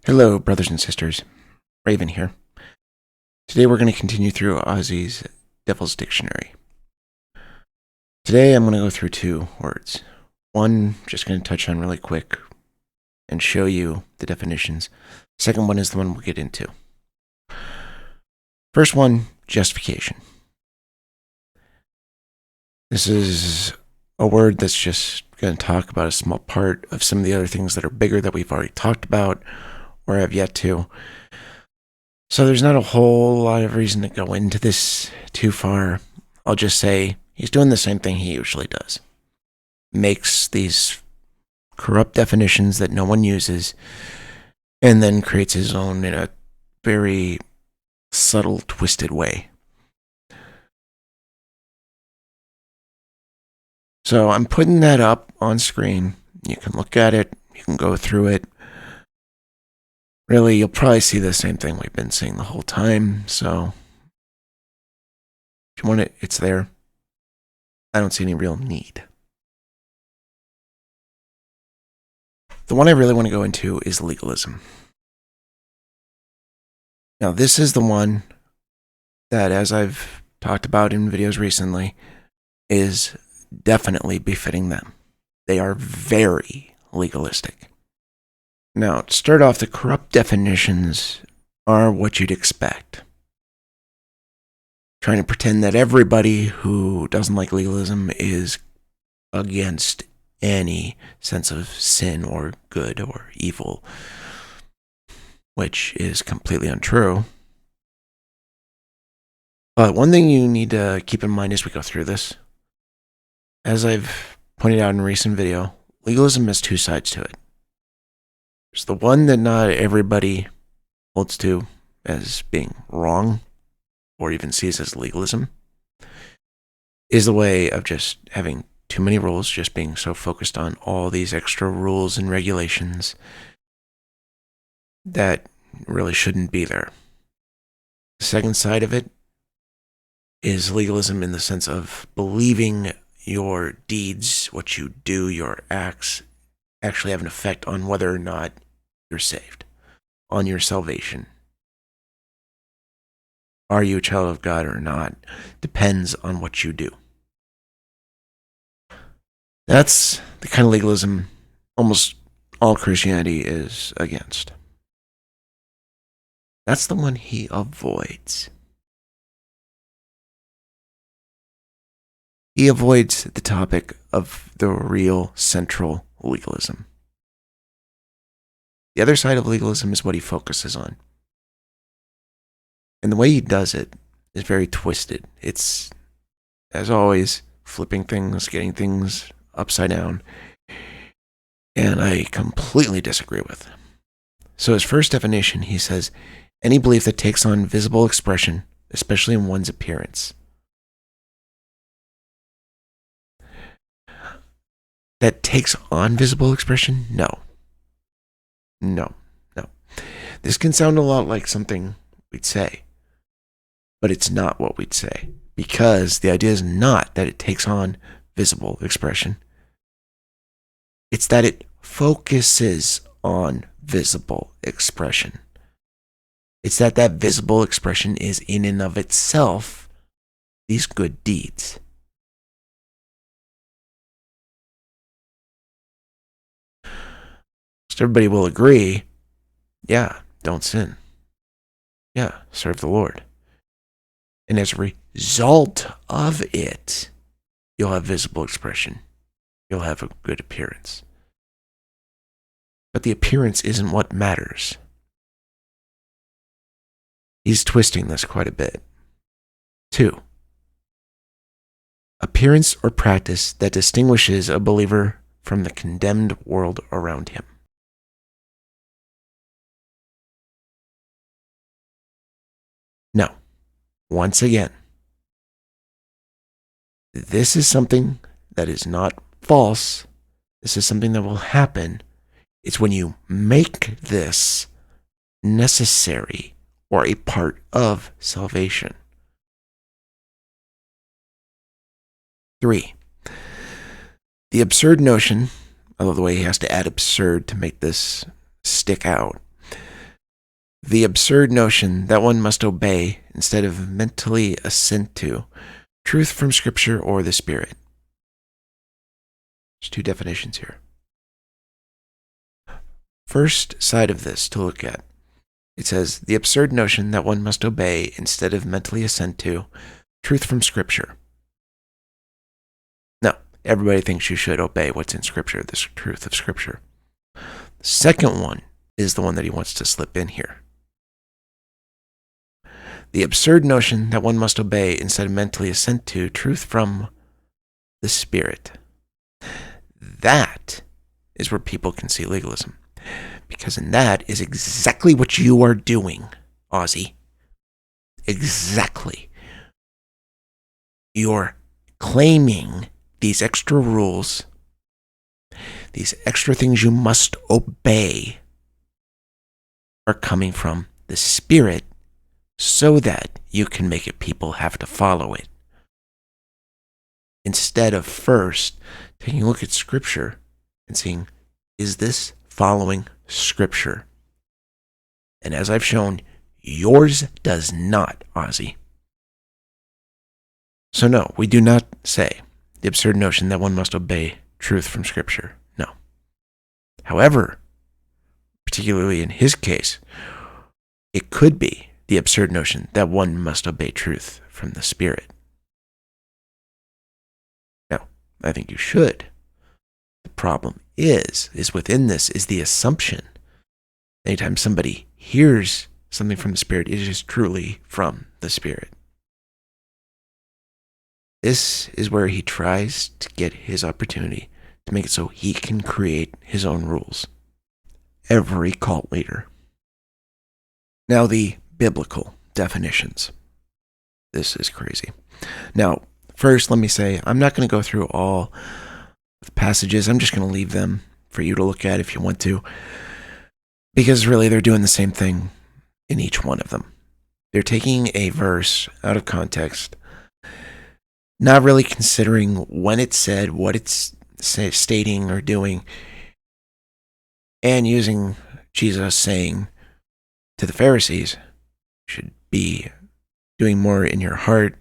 Hello, brothers and sisters. Raven here. Today we're going to continue through Ozzy's Devil's Dictionary. Today I'm going to go through two words. One, just going to touch on really quick and show you the definitions. Second one is the one we'll get into. First one, justification. This is a word that's just going to talk about a small part of some of the other things that are bigger that we've already talked about or have yet to. So there's not a whole lot of reason to go into this too far. I'll just say he's doing the same thing he usually does. Makes these corrupt definitions that no one uses and then creates his own in a very subtle, twisted way. So I'm putting that up on screen. You can look at it. You can go through it. Really, you'll probably see the same thing we've been seeing the whole time. So if you want it, it's there. I don't see any real need. The one I really want to go into is legalism. Now, this is the one that, as I've talked about in videos recently, is definitely befitting them. They are very legalistic. Now, to start off, the corrupt definitions are what you'd expect. Trying to pretend that everybody who doesn't like legalism is against any sense of sin or good or evil, which is completely untrue. But one thing you need to keep in mind as we go through this, as I've pointed out in a recent video, legalism has two sides to it. There's the one that not everybody holds to as being wrong or even sees as legalism, is the way of just having too many rules, just being so focused on all these extra rules and regulations that really shouldn't be there. The second side of it is legalism in the sense of believing your deeds, what you do, your acts, actually have an effect on whether or not you're saved, on your salvation. Are you a child of God or not? Depends on what you do. That's the kind of legalism almost all Christianity is against. That's the one he avoids. He avoids the topic of the real central legalism. The other side of legalism is what he focuses on. And the way he does it is very twisted. It's, as always, flipping things, getting things upside down. And I completely disagree with. So his first definition, he says, any belief that takes on visible expression, especially in one's appearance. That takes on visible expression? No. This can sound a lot like something we'd say, but it's not what we'd say, because the idea is not that it takes on visible expression. It's that it focuses on visible expression. It's that visible expression is in and of itself these good deeds. So everybody will agree, yeah, don't sin. Yeah, serve the Lord. And as a result of it, you'll have visible expression. You'll have a good appearance. But the appearance isn't what matters. He's twisting this quite a bit. 2, appearance or practice that distinguishes a believer from the condemned world around him. No. Once again, this is something that is not false. This is something that will happen. It's when you make this necessary or a part of salvation. 3, the absurd notion, I love the way he has to add absurd to make this stick out, The absurd notion that one must obey instead of mentally assent to truth from Scripture or the Spirit. There's two definitions here. First side of this to look at. It says, the absurd notion that one must obey instead of mentally assent to truth from Scripture. No, everybody thinks you should obey what's in Scripture, the truth of Scripture. The second one is the one that he wants to slip in here. The absurd notion that one must obey instead of mentally assent to truth from the Spirit. That is where people can see legalism. Because in that is exactly what you are doing, Ozzy. Exactly. You're claiming these extra rules, these extra things you must obey, are coming from the Spirit so that you can make it people have to follow it. Instead of first taking a look at Scripture and seeing, is this following Scripture? And as I've shown, yours does not, Ozzy. So no, we do not say the absurd notion that one must obey truth from Scripture. No. However, particularly in his case, it could be the absurd notion that one must obey truth from the Spirit. Now, I think you should. The problem is within this is the assumption. Anytime somebody hears something from the Spirit, it is truly from the Spirit. This is where he tries to get his opportunity to make it so he can create his own rules. Every cult leader. Now the biblical definitions. This is crazy. Now, first let me say, I'm not going to go through all the passages. I'm just going to leave them for you to look at if you want to. Because really they're doing the same thing in each one of them. They're taking a verse out of context, not really considering when it's said, what it's stating or doing, and using Jesus saying to the Pharisees, you should be doing more in your heart,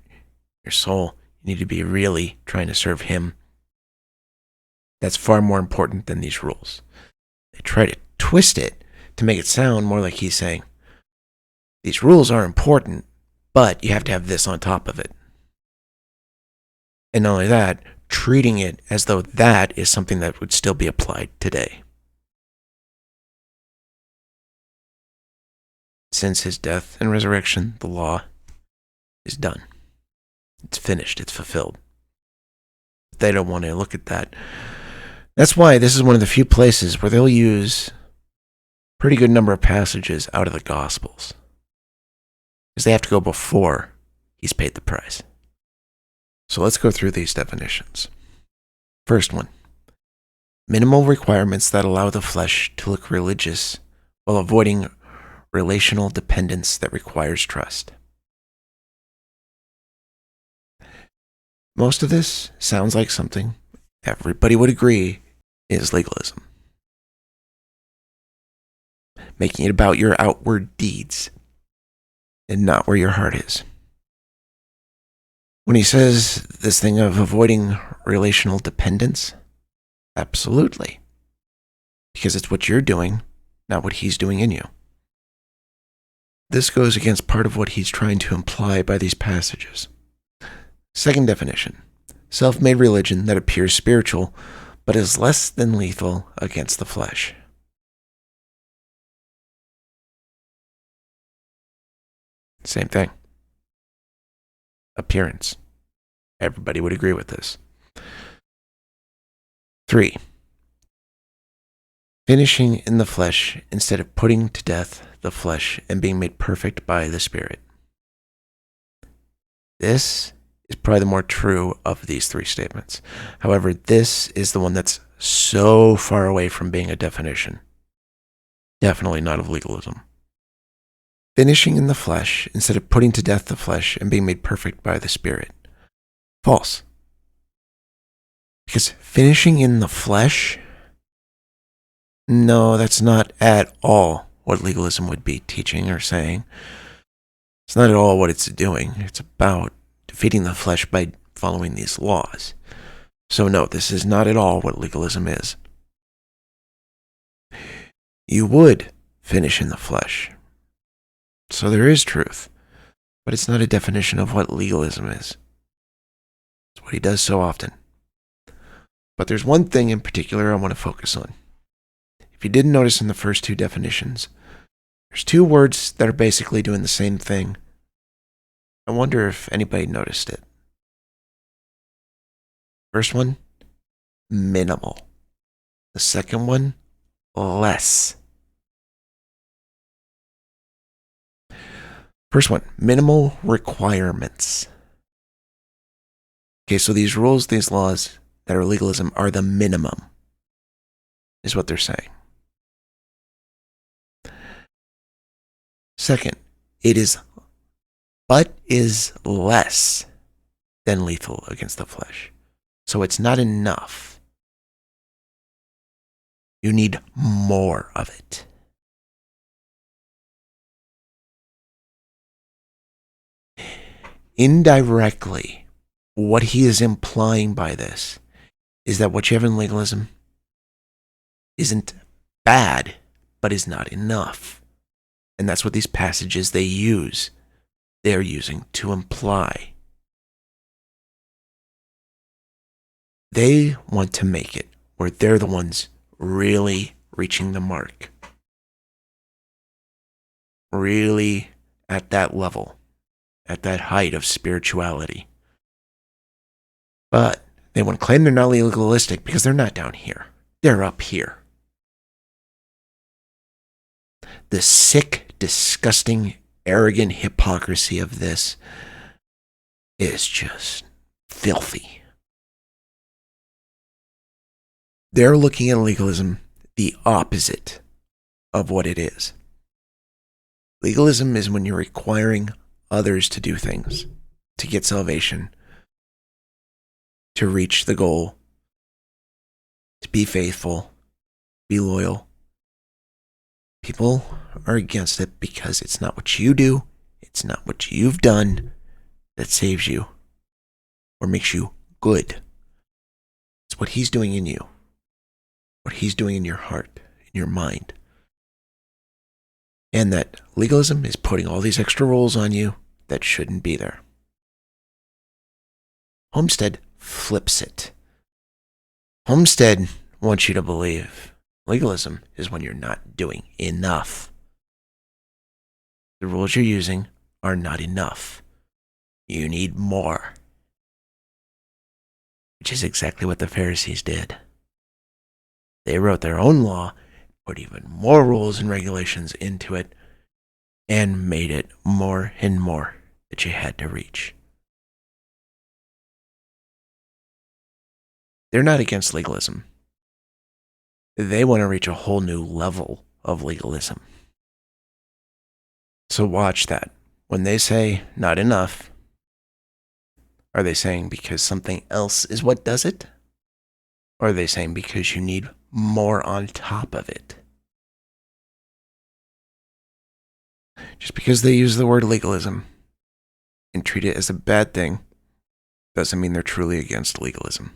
your soul. You need to be really trying to serve him. That's far more important than these rules. They try to twist it to make it sound more like he's saying, these rules are important, but you have to have this on top of it. And not only that, treating it as though that is something that would still be applied today. Since his death and resurrection, the law is done. It's finished. It's fulfilled. They don't want to look at that. That's why this is one of the few places where they'll use a pretty good number of passages out of the Gospels. Because they have to go before he's paid the price. So let's go through these definitions. First one. Minimal requirements that allow the flesh to look religious while avoiding relational dependence that requires trust. Most of this sounds like something everybody would agree is legalism. Making it about your outward deeds and not where your heart is. When he says this thing of avoiding relational dependence, absolutely. Because it's what you're doing, not what he's doing in you. This goes against part of what he's trying to imply by these passages. Second definition, self-made religion that appears spiritual, but is less than lethal against the flesh. Same thing. Appearance. Everybody would agree with this. 3. Finishing in the flesh instead of putting to death the flesh and being made perfect by the Spirit. This is probably the more true of these three statements. However, this is the one that's so far away from being a definition. Definitely not of legalism. Finishing in the flesh instead of putting to death the flesh and being made perfect by the Spirit. False. Because finishing in the flesh, no, that's not at all what legalism would be teaching or saying. It's not at all what it's doing. It's about defeating the flesh by following these laws. So no, this is not at all what legalism is. You would finish in the flesh. So there is truth, but it's not a definition of what legalism is. It's what he does so often. But there's one thing in particular I want to focus on. If you didn't notice in the first two definitions, there's two words that are basically doing the same thing. I wonder if anybody noticed it. First one, minimal. The second one, less. First one, minimal requirements. Okay, so these rules, these laws that are legalism are the minimum, is what they're saying. Second, it is less than lethal against the flesh. So it's not enough. You need more of it. Indirectly, what he is implying by this is that what you have in legalism isn't bad, but is not enough. And that's what these passages they're using to imply. They want to make it where they're the ones really reaching the mark. Really at that level, at that height of spirituality. But they want to claim they're not legalistic because they're not down here. They're up here. The sick, disgusting, arrogant hypocrisy of this is just filthy. They're looking at legalism the opposite of what it is. Legalism is when you're requiring others to do things to get salvation, to reach the goal, to be faithful, be loyal. People are against it because it's not what you do, it's not what you've done that saves you or makes you good. It's what he's doing in you, what he's doing in your heart, in your mind. And that legalism is putting all these extra rules on you that shouldn't be there. Homestead flips it. Homestead wants you to believe legalism is when you're not doing enough. The rules you're using are not enough. You need more. Which is exactly what the Pharisees did. They wrote their own law, put even more rules and regulations into it, and made it more and more that you had to reach. They're not against legalism. They want to reach a whole new level of legalism. So watch that. When they say not enough, are they saying because something else is what does it? Or are they saying because you need more on top of it? Just because they use the word legalism and treat it as a bad thing doesn't mean they're truly against legalism.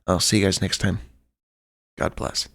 I'll see you guys next time. God bless.